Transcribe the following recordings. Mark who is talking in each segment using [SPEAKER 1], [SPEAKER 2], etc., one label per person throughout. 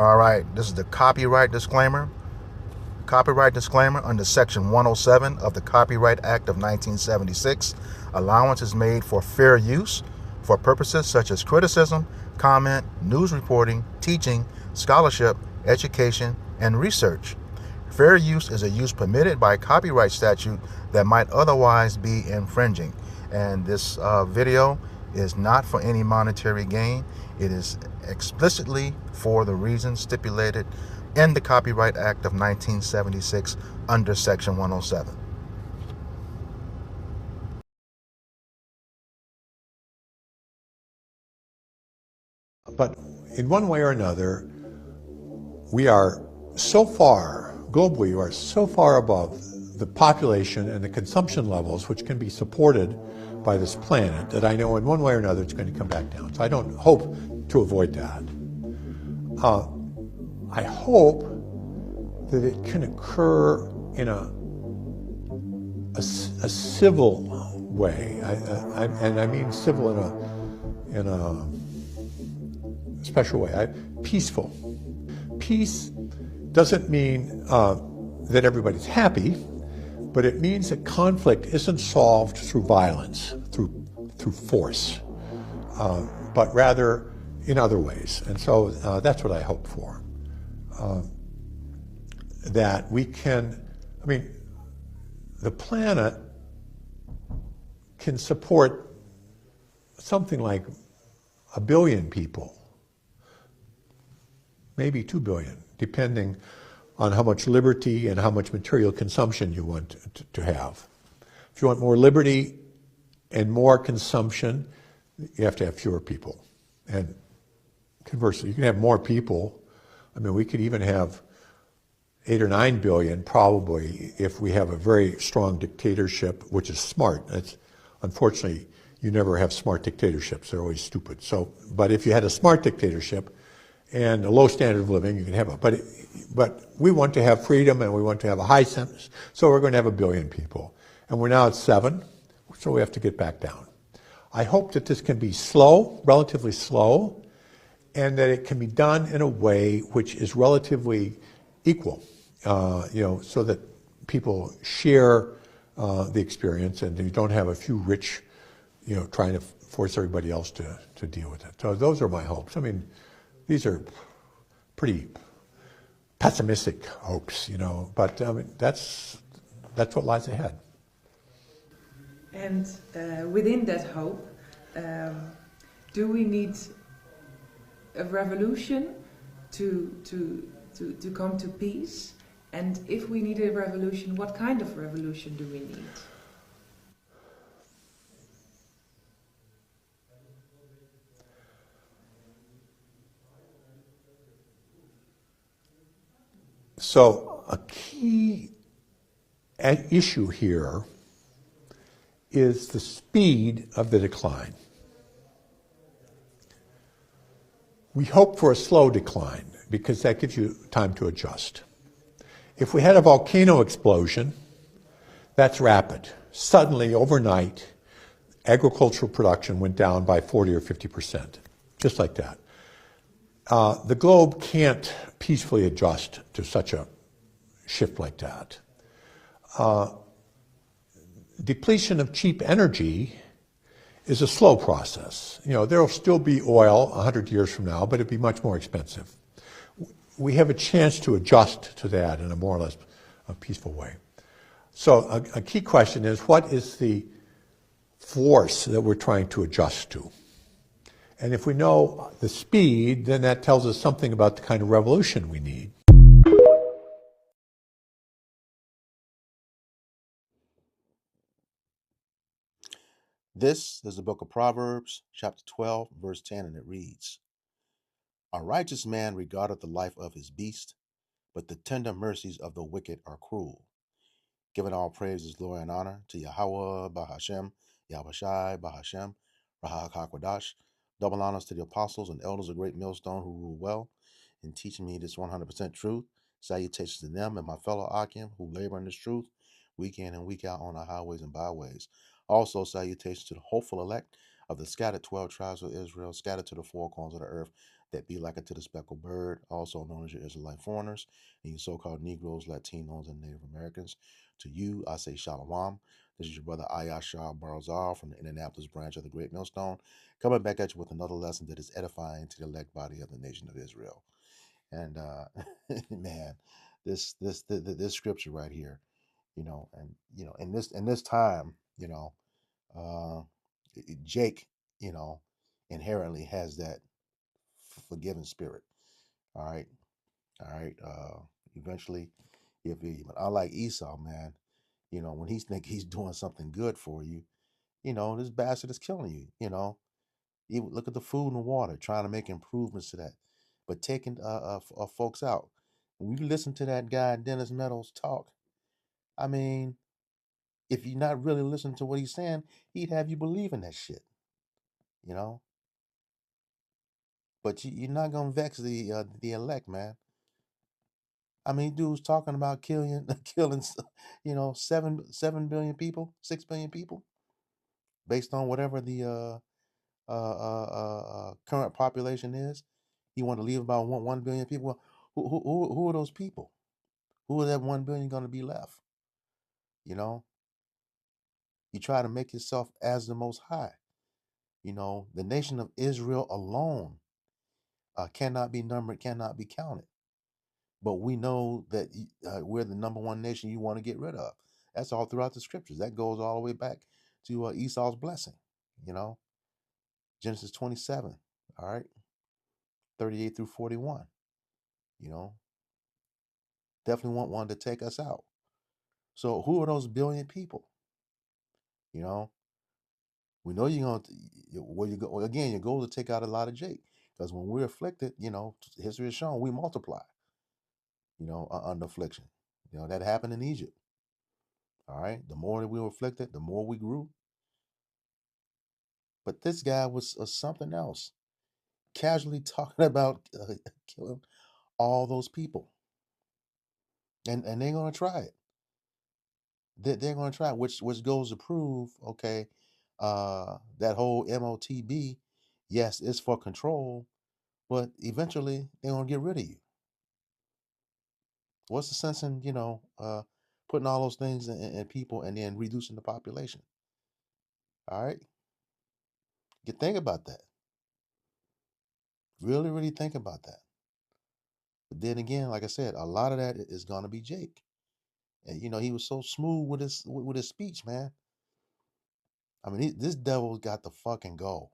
[SPEAKER 1] All right, this is the copyright disclaimer. Copyright disclaimer under Section 107 of the Copyright Act of 1976. Allowance is made for fair use for purposes such as criticism, comment, news reporting, teaching, scholarship, education, and research. Fair use is a use permitted by copyright statute that might otherwise be infringing. And this video is not for any monetary gain. It is explicitly for the reasons stipulated in the Copyright Act of 1976 under Section 107.
[SPEAKER 2] But in one way or another, we are so far, globally, we are so far above the population and the consumption levels which can be supported by this planet that I know in one way or another it's going to come back down. So I don't hope to avoid that. I hope that it can occur in a civil way, and I mean civil in a special way, peaceful. Peace doesn't mean that everybody's happy, but it means that conflict isn't solved through violence, through force, but rather in other ways. And so that's what I hope for. That we can, I mean, the planet can support something like 1 billion people, maybe 2 billion, depending on how much liberty and how much material consumption you want to have. If you want more liberty and more consumption, you have to have fewer people. And conversely, you can have more people. I mean, we could even have 8 or 9 billion probably if we have a very strong dictatorship, which is smart. Unfortunately, you never have smart dictatorships. They're always stupid. So, but if you had a smart dictatorship and a low standard of living, you can have it. But we want to have freedom and we want to have a high sentence. So we're going to have 1 billion people. And we're now at 7, so we have to get back down. I hope that this can be slow, relatively slow, and that it can be done in a way which is relatively equal, so that people share the experience and you don't have a few rich, trying to force everybody else to deal with it. So those are my hopes. I mean, these are pretty pessimistic hopes, but I mean, that's what lies ahead.
[SPEAKER 3] And within that hope, do we need a revolution to come to peace? And if we need a revolution, what kind of revolution do we need?
[SPEAKER 2] So a key issue here is the speed of the decline. We hope for a slow decline because that gives you time to adjust. If we had a volcano explosion, that's rapid. Suddenly, overnight, agricultural production went down by 40 or 50%, just like that. The globe can't peacefully adjust to such a shift like that. Depletion of cheap energy is a slow process. There'll still be oil 100 years from now, but it'll be much more expensive. We have a chance to adjust to that in a more or less peaceful way. So a key question is, what is the force that we're trying to adjust to? And if we know the speed, then that tells us something about the kind of revolution we need.
[SPEAKER 1] This is the book of Proverbs, chapter 12, verse 10, and it reads, A righteous man regardeth the life of his beast, but the tender mercies of the wicked are cruel. Giving all praises, glory, and honor to Yahweh, Bahashem, Yahushai, Bahashem, Rahak HaKodash. Double honors to the apostles and elders of Great Millstone who rule well in teaching me this 100% truth. Salutations to them and my fellow Akim who labor in this truth week in and week out on our highways and byways. Also, salutations to the hopeful elect of the scattered 12 tribes of Israel, scattered to the four corners of the earth, that be like unto the speckled bird, also known as your Israelite foreigners, and you so-called Negroes, Latinos, and Native Americans. To you, I say Shalom. This is your brother Ayashar Barzal from the Indianapolis branch of the Great Millstone, coming back at you with another lesson that is edifying to the elect body of the nation of Israel. And man, this scripture right here, in this time, uh, Jake, inherently has that forgiving spirit. All right, all right. Eventually, but unlike Esau, man, when he think he's doing something good for you, this bastard is killing you. Even look at the food and water, trying to make improvements to that, but taking folks out. When you listen to that guy Dennis Meadows talk, I mean, if you're not really listening to what he's saying, he'd have you believe in that shit, you know. But you're not gonna vex the elect, man. I mean, dude's talking about killing, seven billion people, 6 billion people, based on whatever the current population is. You want to leave about 1 billion people. Well, who are those people? Who are that 1 billion going to be left? You try to make yourself as the Most High. The nation of Israel alone cannot be numbered, cannot be counted. But we know that we're the number one nation you want to get rid of. That's all throughout the scriptures. That goes all the way back to Esau's blessing, Genesis 27, all right, 38 through 41. Definitely want one to take us out. So who are those billion people? We know you're going to, where you go, again, your goal is to take out a lot of Jake. Because when we're afflicted, history has shown we multiply, under affliction. That happened in Egypt. All right. The more that we were afflicted, the more we grew. But this guy was something else, casually talking about killing all those people. And they're going to try it. They're going to try it, which goes to prove, okay, that whole MOTB, yes, it's for control, but eventually they're going to get rid of you. What's the sense in, putting all those things in people and then reducing the population? All right. You think about that. Really, really think about that. But then again, like I said, a lot of that is going to be Jake. And, he was so smooth with his speech, man. I mean, this devil got to fucking go.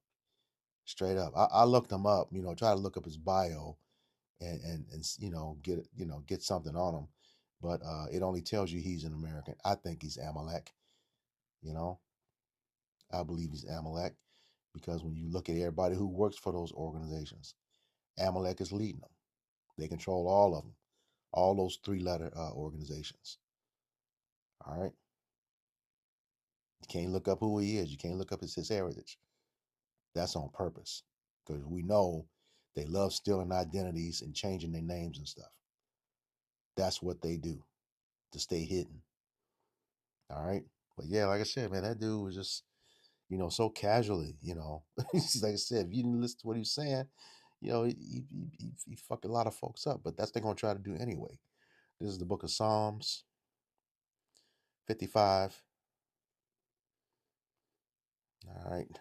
[SPEAKER 1] Straight up. I looked him up, try to look up his bio and get something on him. But it only tells you he's an American. I think he's Amalek. I believe he's Amalek because when you look at everybody who works for those organizations, Amalek is leading them. They control all of them, all those three-letter organizations. All right. You can't look up who he is. You can't look up his heritage. That's on purpose because we know they love stealing identities and changing their names and stuff. That's what they do to stay hidden. All right. But yeah, like I said, man, that dude was just, so casually, like I said, if you didn't listen to what he was saying, he fucked a lot of folks up, but that's what they're going to try to do anyway. This is the book of Psalms 55. All right.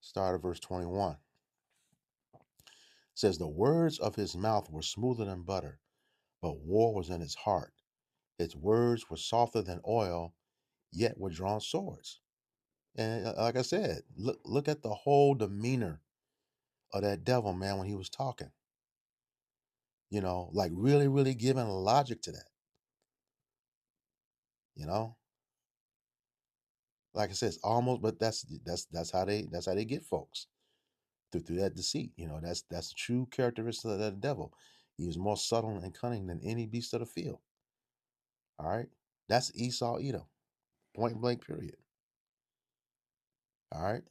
[SPEAKER 1] Start at verse 21. It says, the words of his mouth were smoother than butter, but war was in his heart. Its words were softer than oil, yet were drawn swords. And like I said, look at the whole demeanor of that devil, man, when he was talking. Like really, really giving logic to that. Like I said, it's almost, but that's how they get folks through that deceit. That's the true characteristic of that devil. He is more subtle and cunning than any beast of the field. All right, that's Esau Edom, point blank, period. All right,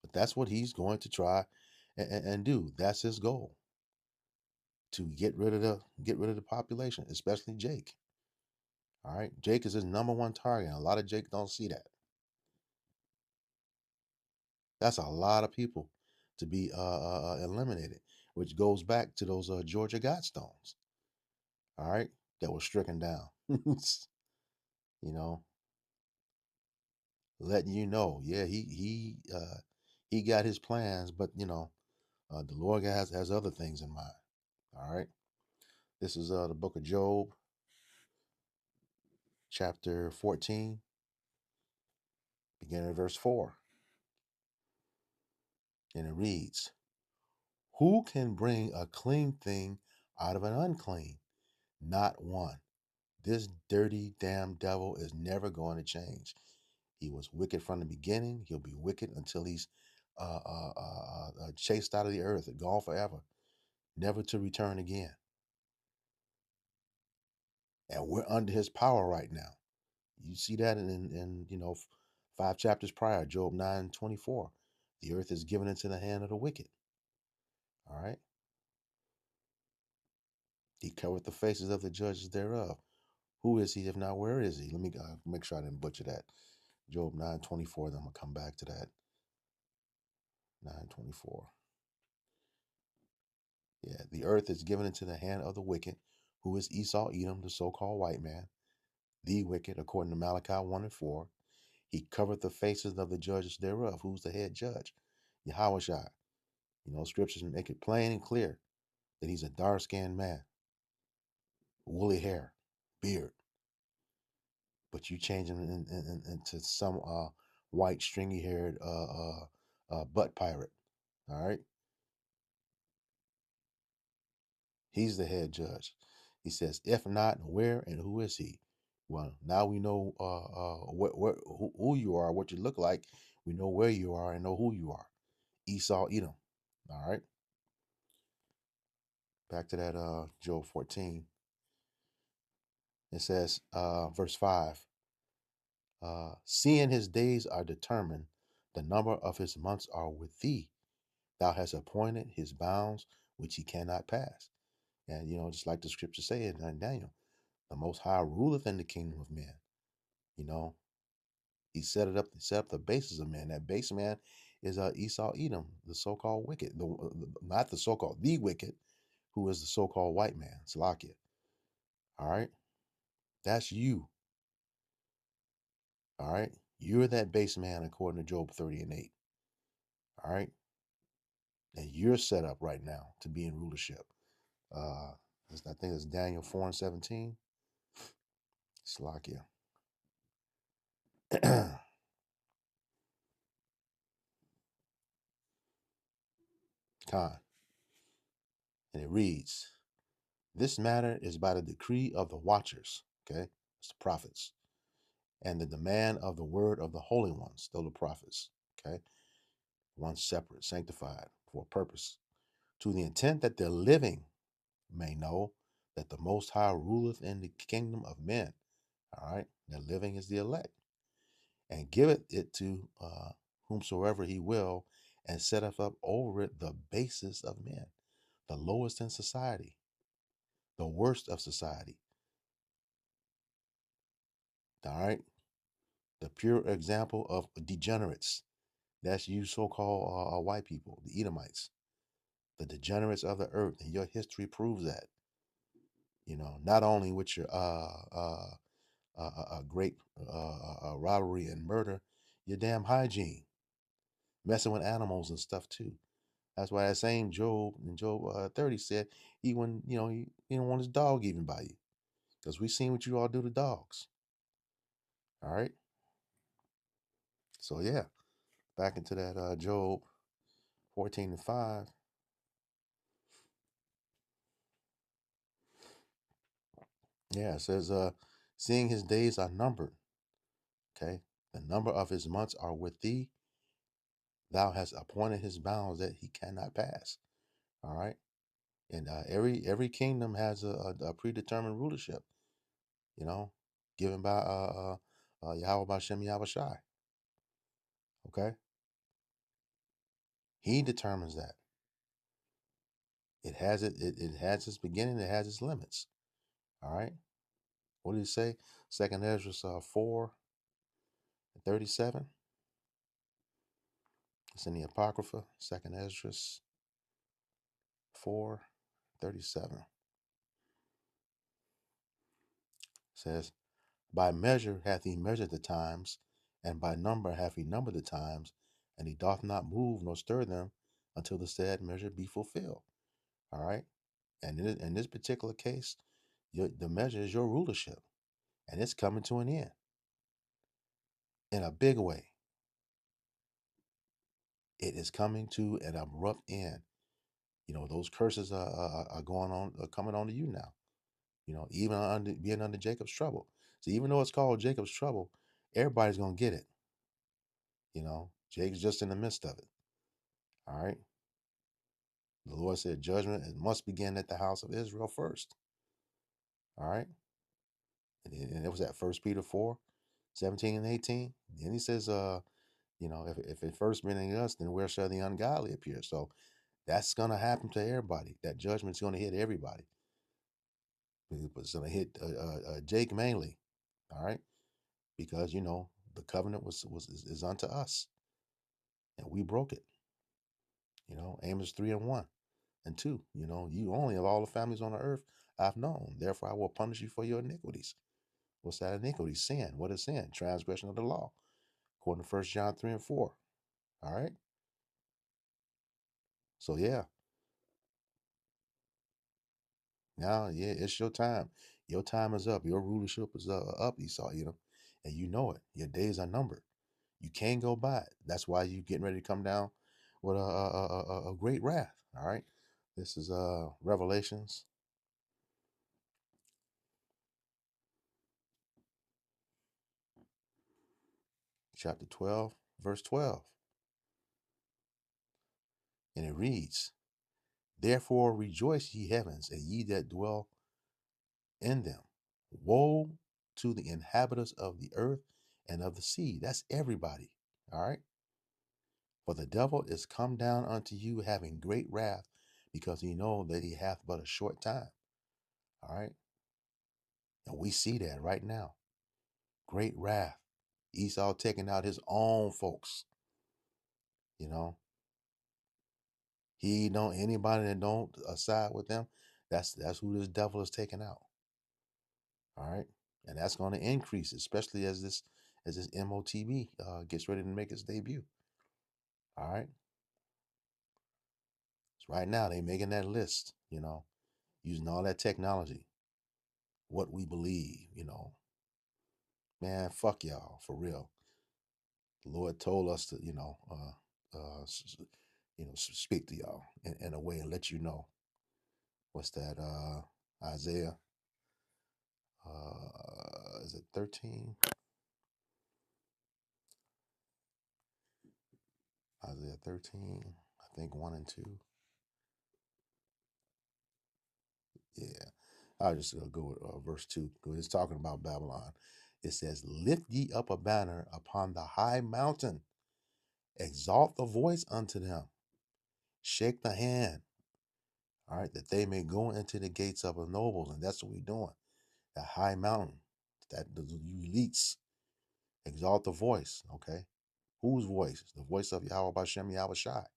[SPEAKER 1] but that's what he's going to try and do. That's his goal, to get rid of the population, especially Jake. All right. Jake is his number one target. And a lot of Jake don't see that. That's a lot of people to be eliminated, which goes back to those Georgia Godstones. All right. That were stricken down. You know, letting you know, yeah, he got his plans, but the Lord has other things in mind. All right. This is the book of Job, chapter 14, beginning at verse 4. And it reads, "Who can bring a clean thing out of an unclean? Not one. This dirty damn devil is never going to change. He was wicked from the beginning. He'll be wicked until he's chased out of the earth and gone forever, never to return again. And we're under his power right now. You see that in 5 chapters prior, Job 9:24. The earth is given into the hand of the wicked. All right. He covered the faces of the judges thereof. Who is he, if not where is he? Let me make sure I didn't butcher that. Job 9:24. Then I'm gonna come back to that. 9:24. Yeah, the earth is given into the hand of the wicked, who is Esau, Edom, the so-called white man, the wicked, according to Malachi 1:4. He covered the faces of the judges thereof. Who's the head judge? Yahushua. Scriptures make it plain and clear that he's a dark-skinned man, woolly hair, beard. But you change him into some white, stringy-haired butt pirate. All right? He's the head judge. He says, if not, where and who is he? Well, now we know who you are, what you look like. We know where you are and know who you are. Esau, Edom. All right? Back to that Job 14. It says, verse 5, seeing his days are determined, the number of his months are with thee. Thou hast appointed his bounds, which he cannot pass. And, just like the scripture say in Daniel, the Most High ruleth in the kingdom of men. He set up the basis of man. That base man is Esau, Edom, the so-called wicked, not the so-called, the wicked, who is the so-called white man, Salakia. All right? That's you. All right? You're that base man according to Job 30:8. All right? And you're set up right now to be in rulership. I think it's Daniel 4:17. Salakia. Khan. And it reads, this matter is by the decree of the watchers, okay? It's the prophets, and the demand of the word of the holy ones, those are the prophets, okay? One separate, sanctified for a purpose, to the intent that the living may know that the Most High ruleth in the kingdom of men, all right? The living is the elect, and giveth it to whomsoever he will, and setteth up over it the basis of men, the lowest in society, the worst of society. All right. The pure example of degenerates. That's you so-called white people, the Edomites, the degenerates of the earth. And your history proves that. Not only with your great robbery and murder, your damn hygiene, messing with animals and stuff too. That's why that same Job in Job 30 said he wouldn't, he didn't want his dog even by you, because we seen what you all do to dogs. All right. So yeah, back into that Job 14:5. Yeah, it says, seeing his days are numbered, okay? The number of his months are with thee. Thou hast appointed his bounds that he cannot pass. All right. And every kingdom has a predetermined rulership, given by Yahweh Bashem Yahweh Shai. Okay. He determines that. It has its beginning, it has its limits. All right. What did he say? Second Ezra 4:37. It's in the Apocrypha. Second Ezra 4:37 says, "By measure hath he measured the times, and by number hath he numbered the times, and he doth not move nor stir them until the said measure be fulfilled." All right. And in this particular case, the measure is your rulership, and it's coming to an end in a big way. It is coming to an abrupt end. Those curses are going on, are coming on to you now. Even being under Jacob's trouble. So even though it's called Jacob's trouble, everybody's gonna get it. Jacob's just in the midst of it. All right. The Lord said judgment it must begin at the house of Israel first. All right. And it was at 1 Peter 4:17 and 18. And he says, if it first been in us, then where shall the ungodly appear? So that's gonna happen to everybody. That judgment's gonna hit everybody. It's gonna hit Jake mainly. All right. Because the covenant is unto us. And we broke it. Amos 3:1 and 2. You only of all the families on the earth I've known. Therefore I will punish you for your iniquities. What's that iniquity? Sin. What is sin? Transgression of the law. According to 1 John 3:4. All right. So yeah. Now, yeah, it's your time. Your time is up. Your rulership is up, Esau, and you know it. Your days are numbered. You can't go by it. That's why you getting ready to come down with a great wrath. All right. This is Revelations chapter 12, verse 12. And it reads, "Therefore rejoice, ye heavens, and ye that dwell in them. Woe to the inhabitants of the earth and of the sea." That's everybody. All right. "For the devil is come down unto you having great wrath, because he know that he hath but a short time." All right. And we see that right now. Great wrath. Esau taking out his own folks. He don't anybody that don't side with them. That's who this devil is taking out. All right. And that's going to increase, especially as this MOTB gets ready to make its debut. All right. So right now they making that list, using all that technology, what we believe, man, fuck y'all for real. The Lord told us to, speak to y'all in a way and let you know. What's that? Isaiah, is it 13? Isaiah 13, I think 1 and 2. Yeah, I'll just go with verse 2 because it's talking about Babylon. It says, "Lift ye up a banner upon the high mountain, exalt the voice unto them, shake the hand, all right, that they may go into the gates of the nobles." And that's what we're doing. The high mountain, that the elites, exalt the voice, okay? Whose voice? The voice of Yahweh Bashem Yahweh Shai.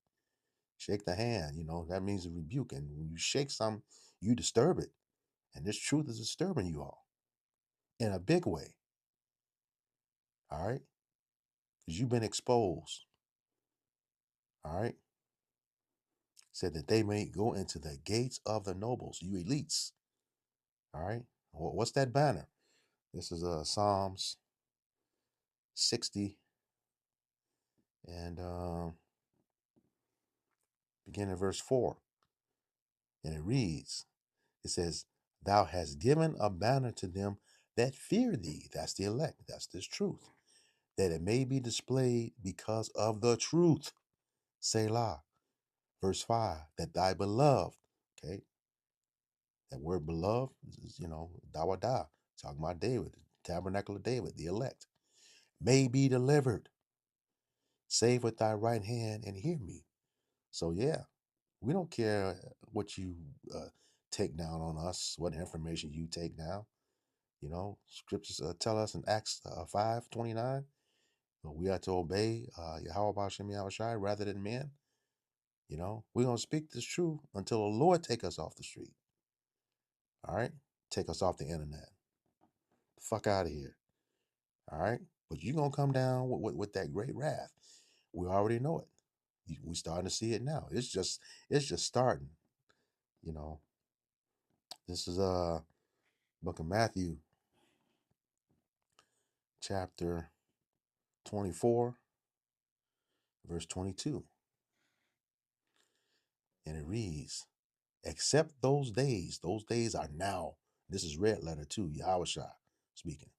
[SPEAKER 1] Shake the hand, that means a rebuke. And when you shake something, you disturb it. And this truth is disturbing you all in a big way. All right? Because you've been exposed. All right? Said that they may go into the gates of the nobles, you elites. All right? What's that banner? This is Psalms 60 and beginning verse 4. And it reads, it says, "Thou hast given a banner to them that fear thee." That's the elect. That's this truth. "That it may be displayed because of the truth." Selah. Verse 5, "That thy beloved," okay, that word beloved is, Dawada, talking about David, the tabernacle of David, the elect, "may be delivered. Save with thy right hand and hear me." So yeah, we don't care what you take down on us, what information you take down. Scriptures tell us in Acts 5:29, we are to obey Yahweh Bashem Yahushai rather than men. We're going to speak this truth until the Lord take us off the street. All right? Take us off the internet. Fuck out of here. All right? But you're going to come down with that great wrath. We already know it. We starting to see it now. It's just starting. This is book of Matthew, chapter 24, verse 22. And it reads, except those days are now. This is red letter too, Yahushua speaking.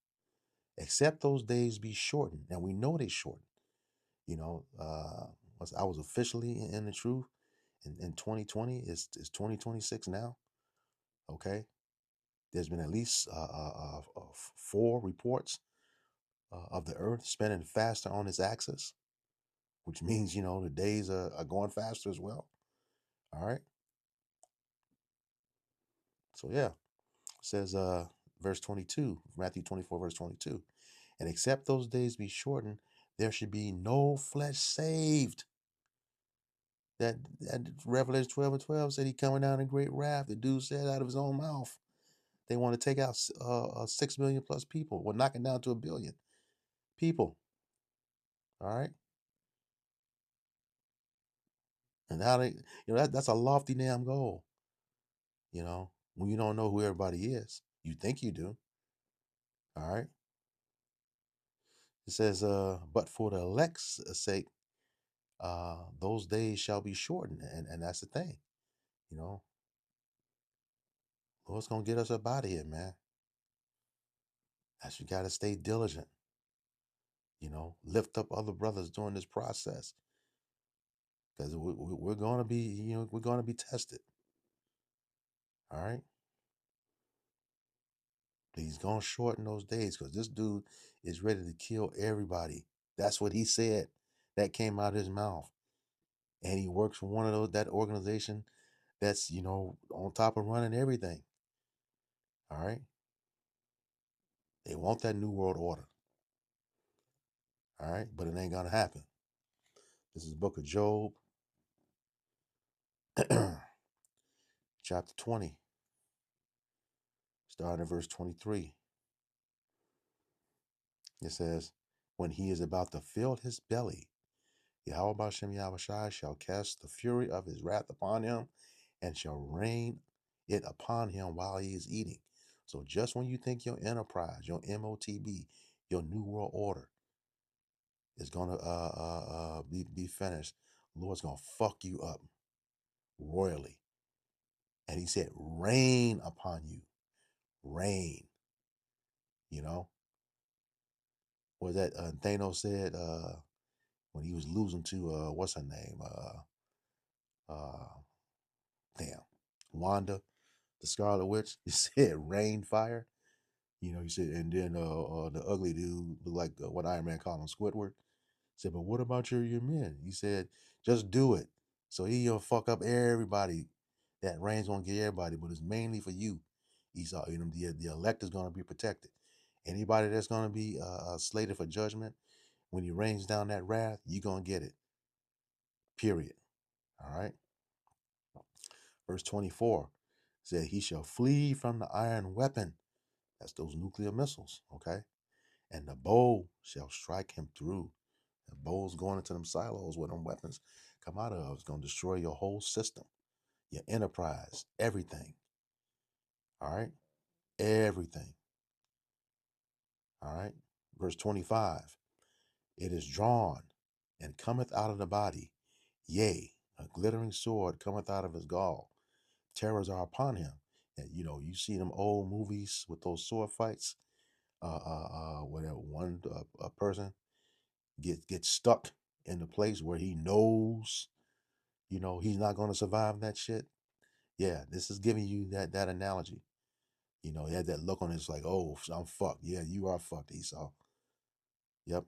[SPEAKER 1] Except those days be shortened. And we know they shortened. I was officially in the truth in 2020. It's 2026 now. Okay. There's been at least 4 reports of the earth spinning faster on its axis, which means, the days are going faster as well. All right. So, yeah, it says verse 22, Matthew 24, verse 22. And except those days be shortened, there should be no flesh saved. That Revelation 12:12 said he coming down in great wrath. The dude said out of his own mouth. They want to take out 6 million plus people. We're knocking down to 1 billion people. All right. And how they, that's a lofty damn goal. When you don't know who everybody is, you think you do. All right. It says, but for the elect's sake, those days shall be shortened. And that's the thing. Lord's going to get us up out of here, man. That's you got to stay diligent. Lift up other brothers during this process. Because we're going to be, we're going to be tested. All right. He's going to shorten those days because this dude is ready to kill everybody. That's what he said. That came out of his mouth. And he works for one of that organization that's, on top of running everything. All right. They want that new world order. All right. But it ain't going to happen. This is the book of Job, chapter 20, starting at verse 23. It says, when he is about to fill his belly, Yahweh Bashem Yahushai shall cast the fury of his wrath upon him and shall rain it upon him while he is eating. So just when you think your enterprise, your MOTB, your new world order is going to be finished, Lord's going to fuck you up royally. And he said, rain upon you. Rain. What that Thanos said when he was losing to, what's her name? Wanda, the Scarlet Witch. He said rain, fire. He said, and then the ugly dude looked like what Iron Man called him, Squidward. Said, but what about your men? He said, just do it. So he'll fuck up everybody. That rain's gonna get everybody, but it's mainly for you. Esau, the elect is gonna be protected. Anybody that's gonna be slated for judgment, when he rains down that wrath, you're gonna get it. Period. All right. Verse 24 said, he shall flee from the iron weapon. That's those nuclear missiles. Okay. And the bow shall strike him through. The bow's going into them silos where them weapons come out of. It's going to destroy your whole system, your enterprise, everything. All right? Everything. All right? Verse 25. It is drawn and cometh out of the body. Yea, a glittering sword cometh out of his gall. Terrors are upon him. And, you see them old movies with those sword fights, where one a person gets stuck in the place where he knows, he's not going to survive that shit. Yeah, this is giving you that analogy. He had that look on his like, oh, I'm fucked. Yeah, you are fucked, Esau. Yep.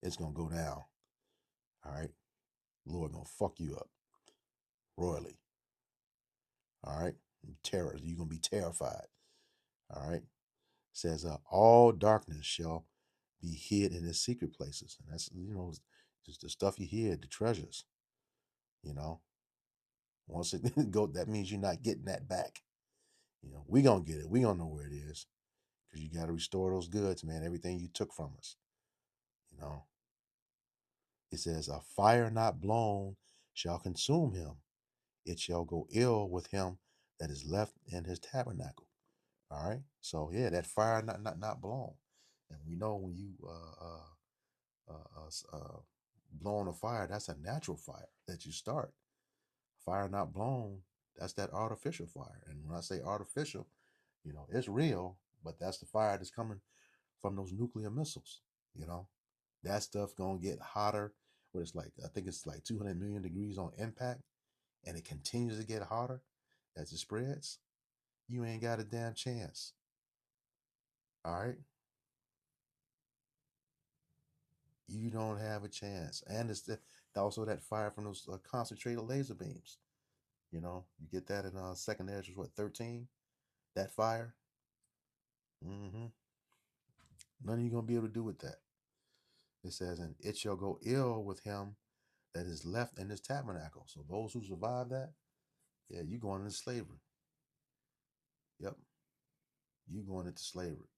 [SPEAKER 1] It's going to go down. All right. Lord going to fuck you up royally. All right. Terror. You're going to be terrified. All right. It says, all darkness shall be hid in his secret places. And that's, just the stuff you hid, the treasures, you know. Once it go, that means you're not getting that back. We gonna get it. We gonna know where it is. Because you got to restore those goods, man. Everything you took from us. It says, a fire not blown shall consume him. It shall go ill with him that is left in his tabernacle. All right. So yeah, that fire not blown. And we know when you blowing a fire, that's a natural fire that you start. Fire not blown, that's that artificial fire. And when I say artificial, it's real, but that's the fire that's coming from those nuclear missiles. That stuff gonna get hotter. What it's like, I think it's like 200 million degrees on impact, and it continues to get hotter as it spreads. You ain't got a damn chance. All right, you don't have a chance. And it's also that fire from those concentrated laser beams. You get that in second edge was what 13. That fire. Mm-hmm. Nothing you gonna be able to do with that. It says, and it shall go ill with him that is left in his tabernacle. So those who survive that, yeah, you going into slavery. Yep, you going into slavery.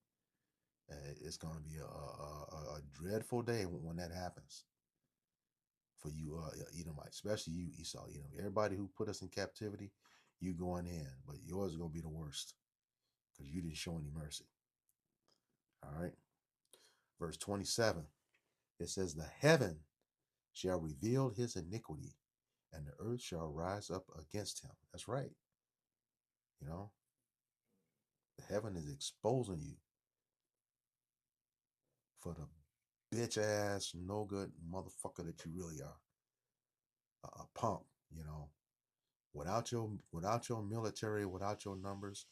[SPEAKER 1] It's going to be a dreadful day when that happens for you, Edomite, especially you, Esau. Everybody who put us in captivity, you going in, but yours is going to be the worst because you didn't show any mercy. All right. Verse 27, it says, the heaven shall reveal his iniquity, and the earth shall rise up against him. That's right. The heaven is exposing you for the bitch ass, no good motherfucker that you really are. A punk, without your military, without your numbers,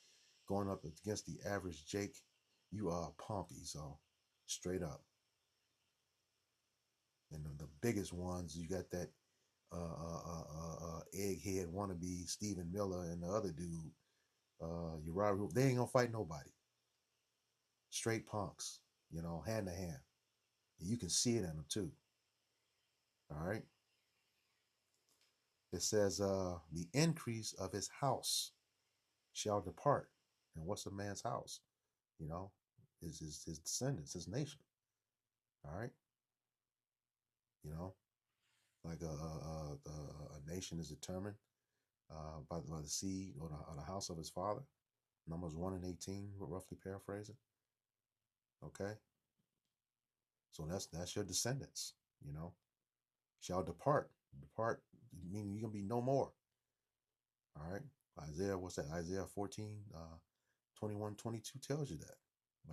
[SPEAKER 1] going up against the average Jake, you are a punk, Esau. Straight up. And the biggest ones, you got that egghead wannabe Stephen Miller and the other dude, Uriah. They ain't gonna fight nobody. Straight punks, hand to hand. And you can see it in them too. All right. It says, the increase of his house shall depart. And what's a man's house? Is his descendants, his nation. All right. Like a nation is determined by the seed or the house of his father. Numbers 1 and 18, roughly paraphrasing. Okay. So that's your descendants, shall depart. Depart, meaning you're going to be no more. All right. Isaiah, what's that? Isaiah 14, 21, 22 tells you that.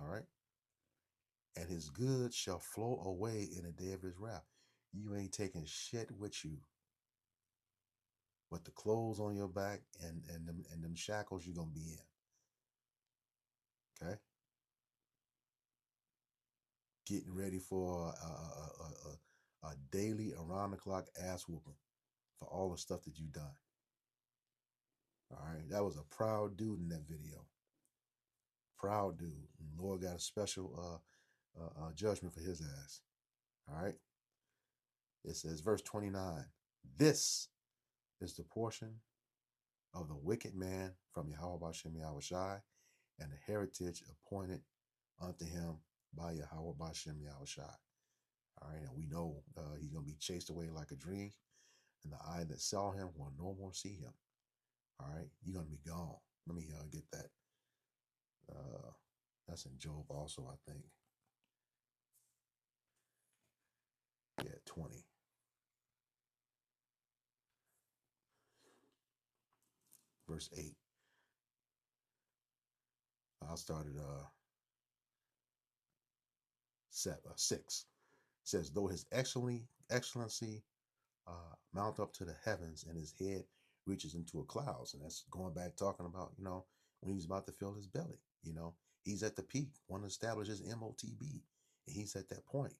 [SPEAKER 1] All right. And his goods shall flow away in the day of his wrath. You ain't taking shit with you, but the clothes on your back and them shackles you're gonna be in. Okay, getting ready for a daily around the clock ass whooping for all the stuff that you done. All right, that was a proud dude in that video. Proud dude. And Lord got a special judgment for his ass. All right. It says, verse 29. This is the portion of the wicked man from Yahweh Bashem Yahweh Shai, and the heritage appointed unto him by Yahweh Bashem Yahweh Shai. All right, and we know he's going to be chased away like a dream, and the eye that saw him will no more see him. All right, you're going to be gone. Let me get that. That's in Job also, I think. Yeah, 20. Verse 8. I'll start at 6. It says, though his excellency mount up to the heavens and his head reaches into a clouds. And that's going back talking about, when he's about to fill his belly, he's at the peak, want to establish his MOTB. And he's at that point.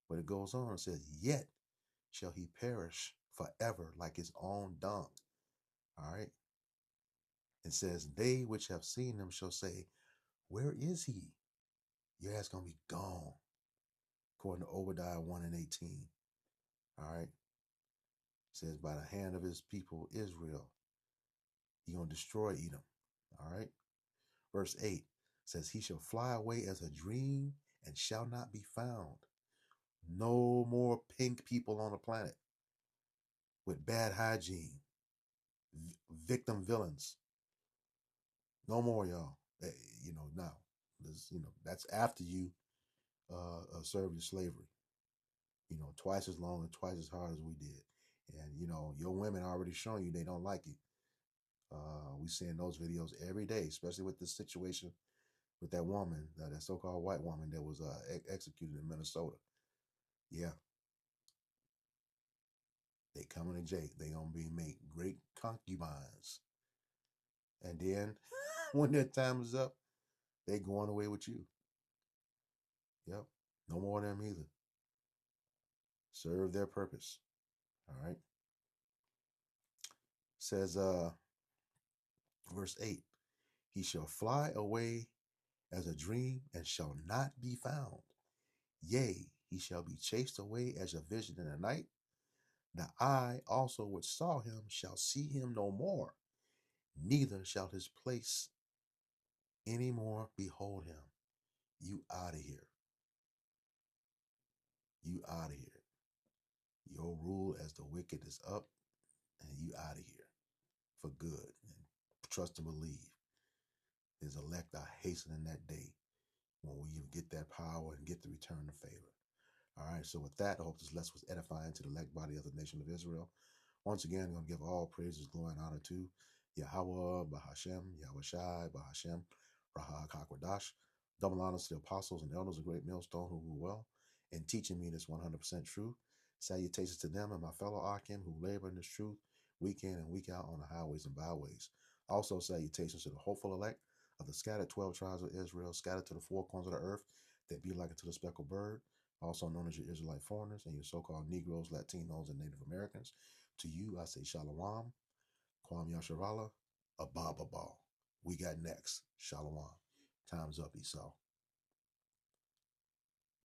[SPEAKER 1] But it goes on and says, yet shall he perish forever like his own dung. All right. It says, they which have seen him shall say, Where is he? Your ass gonna be gone. According to Obadiah 1 and 18. All right. It says, by the hand of his people Israel, he gonna destroy Edom. All right. Verse 8 says, he shall fly away as a dream and shall not be found. No more pink people on the planet with bad hygiene, victim villains. No more, y'all. Now, that's after you serve your slavery. Twice as long and twice as hard as we did. And, your women already showing you they don't like it. We seeing those videos every day, especially with this situation with that woman, that so-called white woman that was executed in Minnesota. Yeah. They coming to jail. They gonna be made great concubines. And then when their time is up, they going away with you. Yep. No more of them either. Serve their purpose. All right. Says verse 8, he shall fly away as a dream and shall not be found. Yea, he shall be chased away as a vision in the night. The eye also which saw him shall see him no more, neither shall his place any more behold him. You out of here. You out of here. Your rule as the wicked is up, and you out of here for good. And trust and believe. His elect are hastening that day when we get that power and get the return of favor. All right, so with that, I hope this lesson was edifying to the elect body of the nation of Israel. Once again, I'm going to give all praises, glory, and honor to Yahweh, Bahashem, Yahweh Shai, Bahashem, Raha HaKakwadash. Double honors to the apostles and elders of Great Millstone who rule well in teaching me this 100% truth. Salutations to them and my fellow Akim who labor in this truth week in and week out on the highways and byways. Also, salutations to the hopeful elect of the scattered 12 tribes of Israel, scattered to the four corners of the earth, that be like unto the speckled bird, also known as your Israelite foreigners and your so-called Negroes, Latinos, and Native Americans. To you, I say Shalom, Kwam Yasharala, Abba Babal. We got next. Shalom. Time's up, Esau.